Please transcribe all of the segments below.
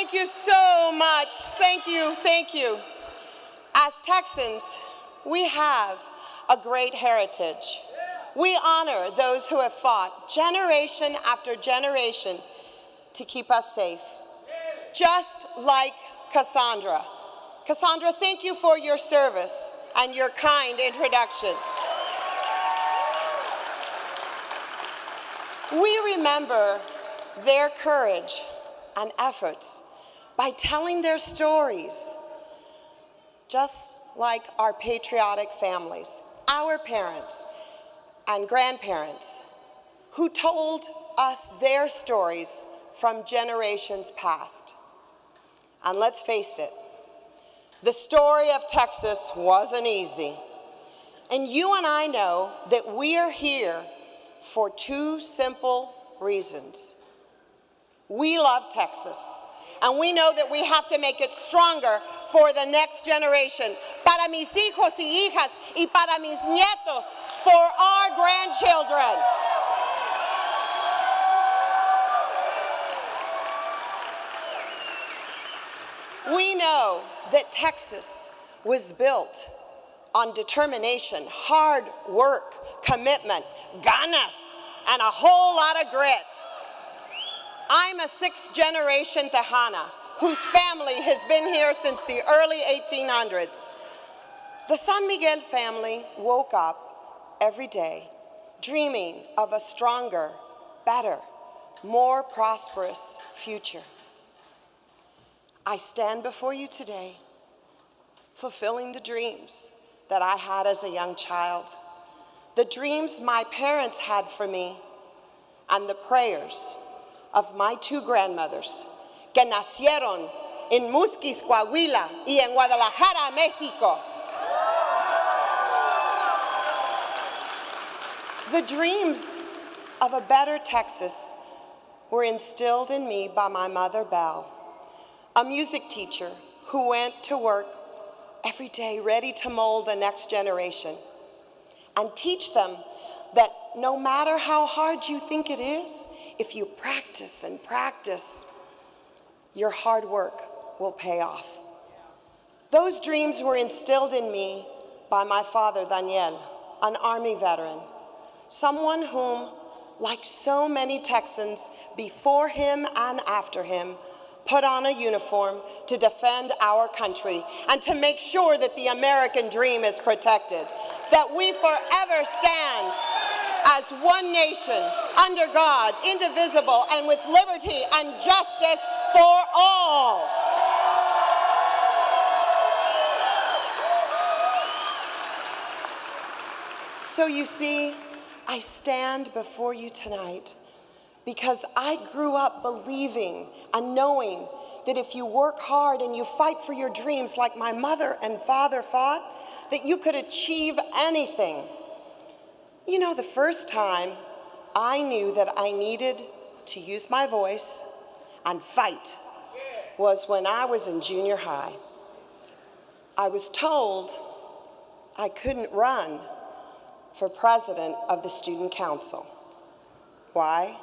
Thank you so much. Thank you, thank you. As Texans, we have a great heritage. We honor those who have fought generation after generation to keep us safe. Just like Cassandra. Cassandra, thank you for your service and your kind introduction. We remember their courage and efforts by telling their stories, just like our patriotic families, our parents and grandparents, who told us their stories from generations past. And let's face it, the story of Texas wasn't easy. And you and I know that we are here for two simple reasons. We love Texas, and we know that we have to make it stronger for the next generation, para mis hijos y hijas y para mis nietos, for our grandchildren. We know that Texas was built on determination, hard work, commitment, ganas, and a whole lot of grit. I'm a sixth-generation Tejana whose family has been here since the early 1800s. The San Miguel family woke up every day dreaming of a stronger, better, more prosperous future. I stand before you today, fulfilling the dreams that I had as a young child, the dreams my parents had for me, and the prayers of my two grandmothers, que nacieron en Musquis, Coahuila, y en Guadalajara, Mexico. The dreams of a better Texas were instilled in me by my mother, Belle, a music teacher who went to work every day ready to mold the next generation and teach them that no matter how hard you think it is, if you practice and practice, your hard work will pay off. Those dreams were instilled in me by my father, Daniel, an Army veteran, someone whom, like so many Texans before him and after him, put on a uniform to defend our country and to make sure that the American dream is protected, that we forever stand as one nation, under God, indivisible, and with liberty and justice for all. So you see, I stand before you tonight because I grew up believing and knowing that if you work hard and you fight for your dreams like my mother and father fought, that you could achieve anything. You know, the first time I knew that I needed to use my voice and fight was when I was in junior high. I was told I couldn't run for president of the student council. Why?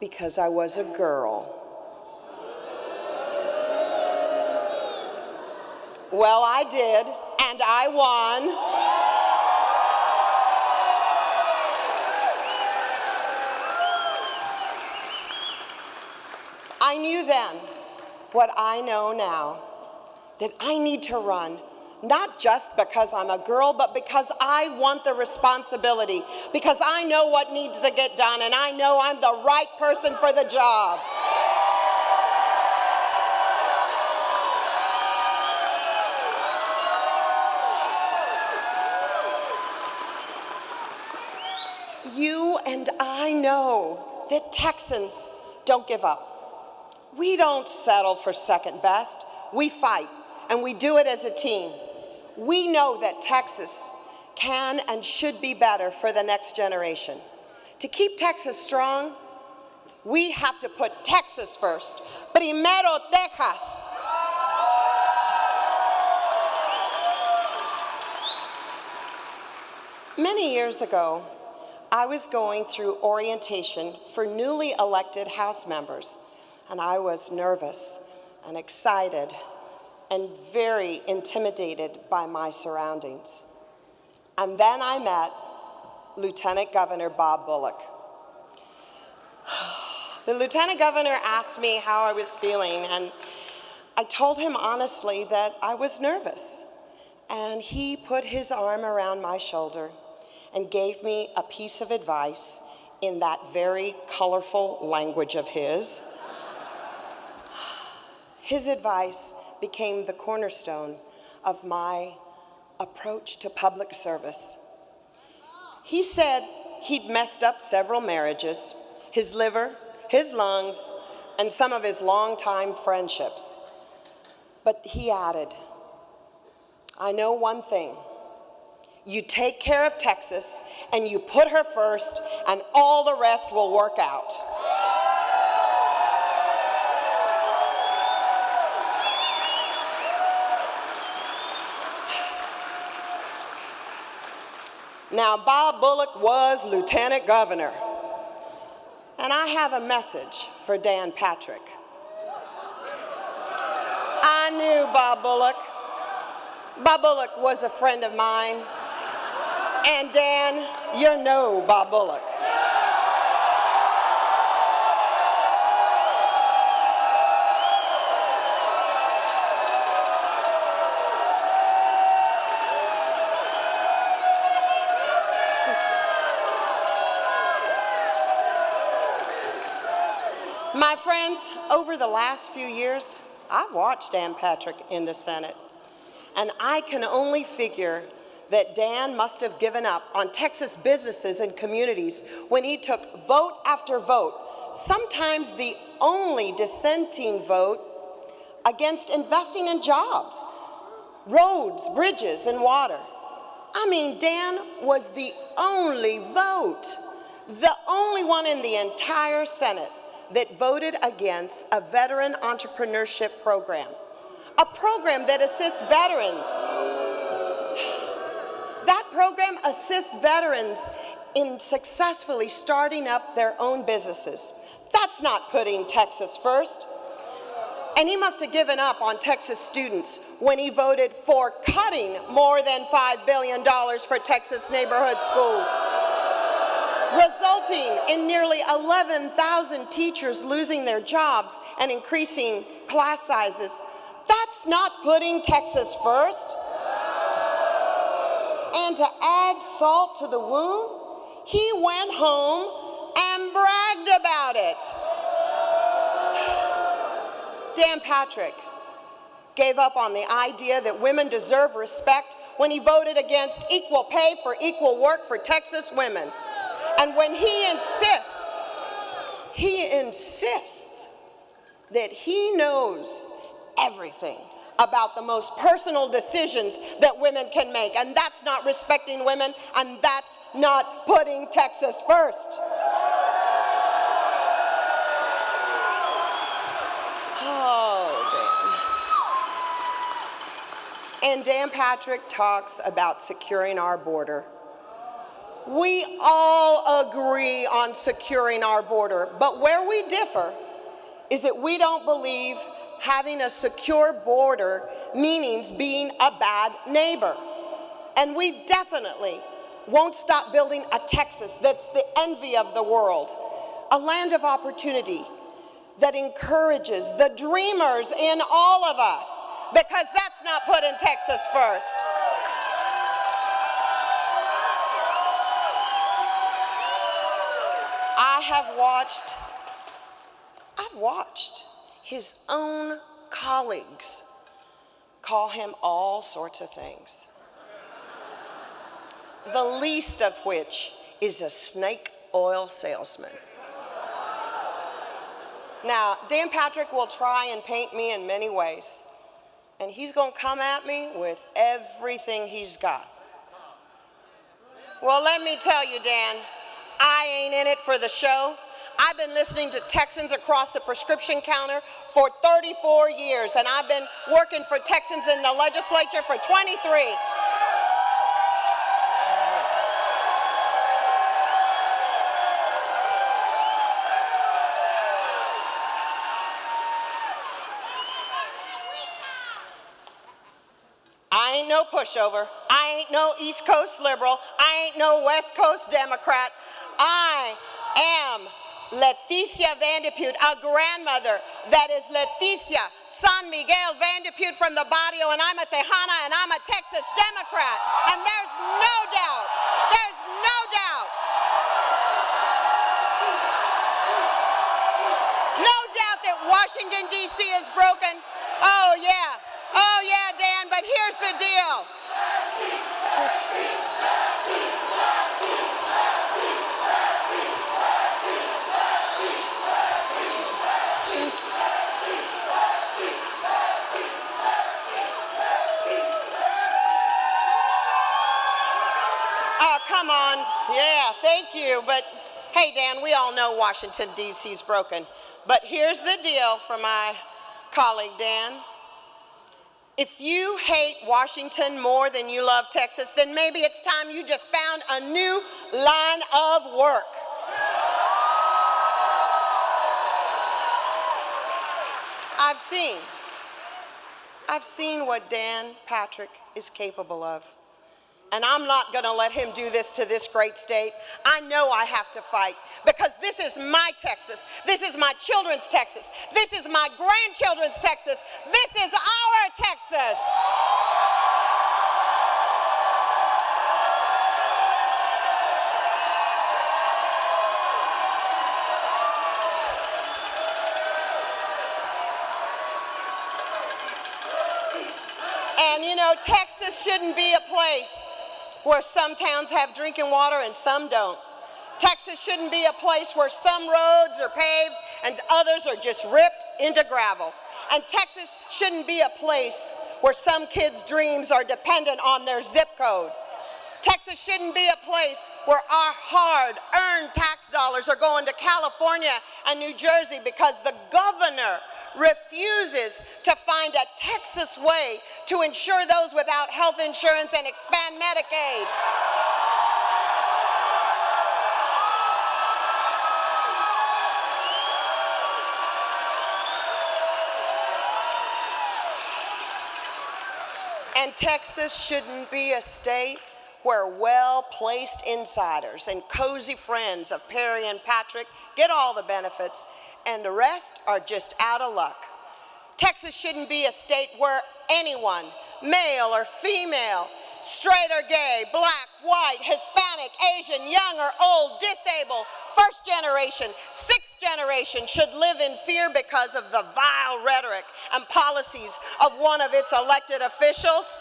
Because I was a girl. Well, I did, and I won. I knew then what I know now, that I need to run, not just because I'm a girl, but because I want the responsibility, because I know what needs to get done, and I know I'm the right person for the job. You and I know that Texans don't give up. We don't settle for second best. We fight, and we do it as a team. We know that Texas can and should be better for the next generation. To keep Texas strong, we have to put Texas first. Primero Texas. Many years ago, I was going through orientation for newly elected House members, and I was nervous and excited and very intimidated by my surroundings. And then I met Lieutenant Governor Bob Bullock. The Lieutenant Governor asked me how I was feeling, and I told him honestly that I was nervous. And he put his arm around my shoulder and gave me a piece of advice in that very colorful language of his. His advice became the cornerstone of my approach to public service. He said he'd messed up several marriages, his liver, his lungs, and some of his longtime friendships. But he added, I know one thing. You take care of Texas, and you put her first, and all the rest will work out. Now, Bob Bullock was Lieutenant Governor, and I have a message for Dan Patrick. I knew Bob Bullock. Bob Bullock was a friend of mine, and Dan, you know Bob Bullock. My friends, over the last few years, I've watched Dan Patrick in the Senate, and I can only figure that Dan must have given up on Texas businesses and communities when he took vote after vote, sometimes the only dissenting vote, against investing in jobs, roads, bridges, and water. I mean, Dan was the only vote, the only one in the entire Senate that voted against a veteran entrepreneurship program, a program that assists veterans. That program assists veterans in successfully starting up their own businesses. That's not putting Texas first. And he must have given up on Texas students when he voted for cutting more than $5 billion for Texas neighborhood schools, resulting in nearly 11,000 teachers losing their jobs and increasing class sizes. That's not putting Texas first. And to add salt to the wound, he went home and bragged about it. Dan Patrick gave up on the idea that women deserve respect when he voted against equal pay for equal work for Texas women. And when he insists that he knows everything about the most personal decisions that women can make, and that's not respecting women, and that's not putting Texas first. And Dan Patrick talks about securing our border. We all agree on securing our border, but where we differ is that we don't believe having a secure border means being a bad neighbor. And we definitely won't stop building a Texas that's the envy of the world, a land of opportunity that encourages the dreamers in all of us, because that's not putting Texas first. I've watched his own colleagues call him all sorts of things, the least of which is a snake oil salesman. Now, Dan Patrick will try and paint me in many ways, and he's going to come at me with everything he's got. Well, let me tell you, Dan, I ain't in it for the show. I've been listening to Texans across the prescription counter for 34 years, and I've been working for Texans in the legislature for 23. pushover. I ain't no East Coast liberal. I ain't no West Coast Democrat. I am Leticia Van de Putte, a grandmother that is Leticia San Miguel Van de Putte from the barrio, and I'm a Tejana, and I'm a Texas Democrat. And there's no doubt, no doubt that Washington, D.C. is broken. Oh yeah, Dan, but here's the deal. Oh, come on. Yeah, thank you. But hey, Dan, we all know Washington, D.C. is broken. But here's the deal for my colleague, Dan. If you hate Washington more than you love Texas, then maybe it's time you just found a new line of work. I've seen what Dan Patrick is capable of. And I'm not going to let him do this to this great state. I know I have to fight because this is my Texas. This is my children's Texas. This is my grandchildren's Texas. This is our Texas. And you know, Texas shouldn't be a place where some towns have drinking water and some don't. Texas shouldn't be a place where some roads are paved and others are just ripped into gravel. And Texas shouldn't be a place where some kids' dreams are dependent on their zip code. Texas shouldn't be a place where our hard-earned tax dollars are going to California and New Jersey because the governor refuses to find a Texas way to insure those without health insurance and expand Medicaid. And Texas shouldn't be a state where well-placed insiders and cozy friends of Perry and Patrick get all the benefits and the rest are just out of luck. Texas shouldn't be a state where anyone, male or female, straight or gay, black, white, Hispanic, Asian, young or old, disabled, first generation, sixth generation should live in fear because of the vile rhetoric and policies of one of its elected officials.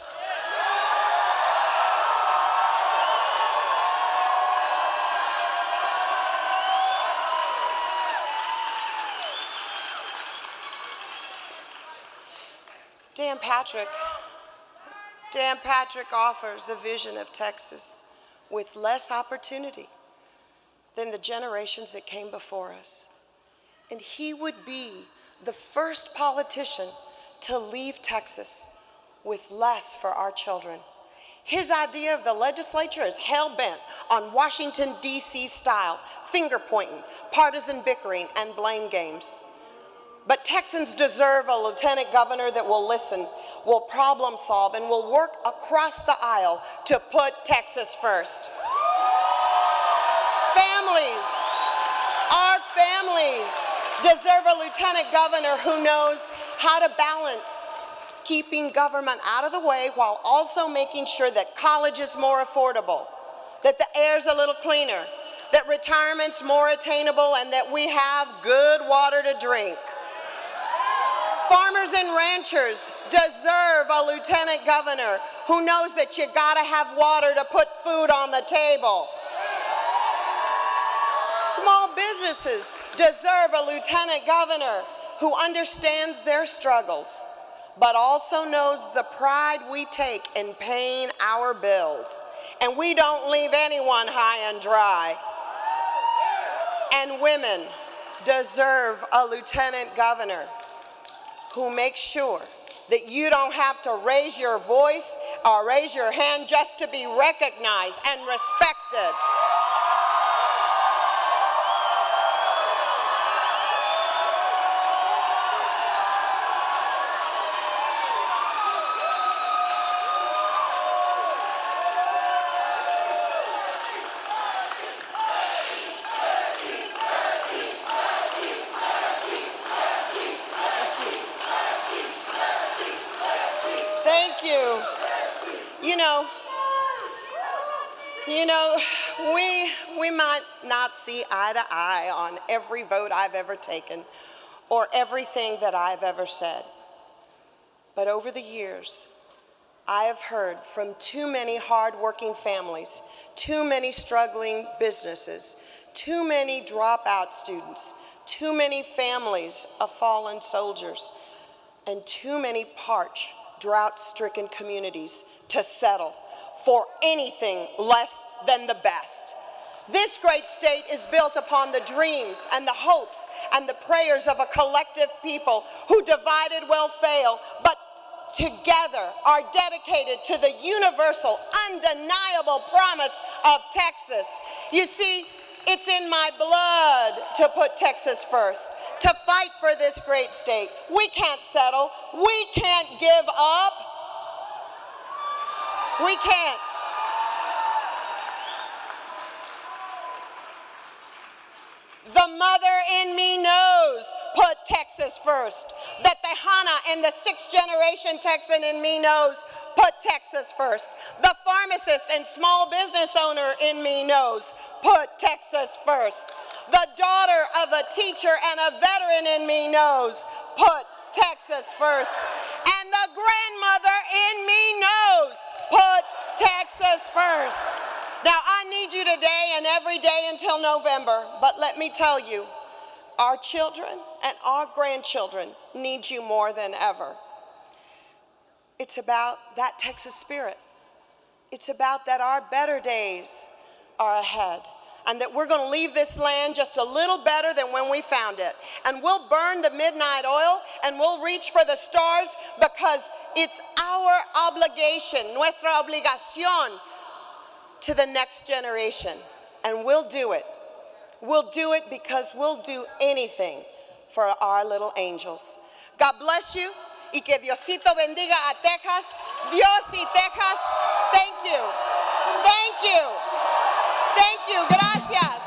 Dan Patrick offers a vision of Texas with less opportunity than the generations that came before us. And he would be the first politician to leave Texas with less for our children. His idea of the legislature is hell-bent on Washington, D.C. style, finger-pointing, partisan bickering, and blame games. But Texans deserve a lieutenant governor that will listen, will problem solve, and will work across the aisle to put Texas first. Our families deserve a lieutenant governor who knows how to balance keeping government out of the way while also making sure that college is more affordable, that the air's a little cleaner, that retirement's more attainable, and that we have good water to drink. Farmers and ranchers deserve a lieutenant governor who knows that you gotta have water to put food on the table. Small businesses deserve a lieutenant governor who understands their struggles, but also knows the pride we take in paying our bills. And we don't leave anyone high and dry. And women deserve a lieutenant governor who makes sure that you don't have to raise your voice or raise your hand just to be recognized and respected. You know, we might not see eye to eye on every vote I've ever taken or everything that I've ever said. But over the years, I have heard from too many hardworking families, too many struggling businesses, too many dropout students, too many families of fallen soldiers, and too many parched, drought-stricken communities to settle for anything less than the best. This great state is built upon the dreams and the hopes and the prayers of a collective people who divided will fail, but together are dedicated to the universal, undeniable promise of Texas. You see, it's in my blood to put Texas first, to fight for this great state. We can't settle. We can't give up. We can't. The mother in me knows put Texas first. The Tejana and the sixth generation Texan in me knows put Texas first. The pharmacist and small business owner in me knows put Texas first. The daughter of a teacher and a veteran in me knows put Texas first. And the grandmother in me knows put Texas first. Now, I need you today and every day until November, but let me tell you, our children and our grandchildren need you more than ever. It's about that Texas spirit. It's about that our better days are ahead and that we're going to leave this land just a little better than when we found it. And we'll burn the midnight oil and we'll reach for the stars because it's our obligation, nuestra obligación, to the next generation, and we'll do it. We'll do it because we'll do anything for our little angels. God bless you, y que Diosito bendiga a Texas. Dios y Texas, thank you. Thank you. Thank you, gracias.